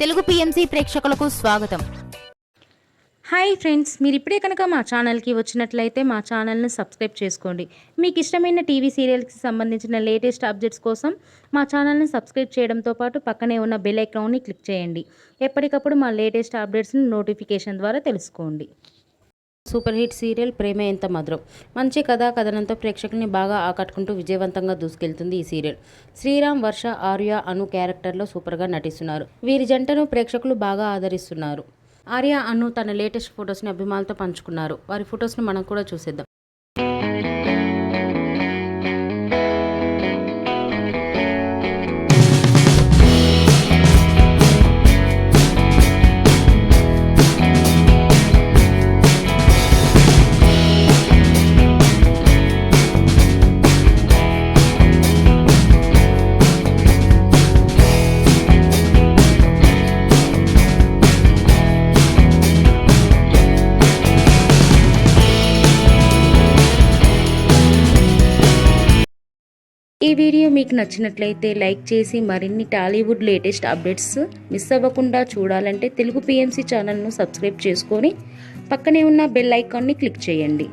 Telugu PMC ప్రేక్షకులకు స్వాగతం. Hi friends, మీరు ఇప్పుడే కనుక మా ఛానల్కి వచ్చినట్లయితే మా ఛానల్ని సబ్స్క్రైబ్ చేసుకోండి. మీకు ఇష్టమైన టీవీ సీరియల్కి సంబంధించిన లేటెస్ట్ అప్డేట్స్ కోసం మా ఛానల్ని సబ్స్క్రైబ్ చేయడంతో పాటు పక్కనే ఉన్న బెల్ ఐకాన్ని క్లిక్ చేయండి. ఎప్పటికప్పుడు మా లేటెస్ట్ అప్డేట్స్ని నోటిఫికేషన్ ద్వారా తెలుసుకోండి. సూపర్ హిట్ సీరియల్ ప్రేమ ఎంత మధురం. మంచి కథనంతో ప్రేక్షకుల్ని బాగా ఆకట్టుకుంటూ విజయవంతంగా దూసుకెళ్తుంది ఈ సీరియల్. శ్రీరామ్, వర్ష, ఆర్య, అను క్యారెక్టర్లో సూపర్గా నటిస్తున్నారు. వీరి జంటను ప్రేక్షకులు బాగా ఆదరిస్తున్నారు. ఆర్య, అను తన లేటెస్ట్ ఫొటోస్ని అభిమానులతో పంచుకున్నారు. వారి ఫొటోస్ని మనం కూడా చూసేద్దాం. ఈ వీడియో మీకు నచ్చినట్లయితే లైక్ చేసి మరిన్ని టాలీవుడ్ లేటెస్ట్ అప్డేట్స్ మిస్ అవ్వకుండా చూడాలంటే తెలుగు పిఎంసి ఛానల్ను సబ్స్క్రైబ్ చేసుకొని పక్కనే ఉన్న బెల్ ఐకాన్ని క్లిక్ చేయండి.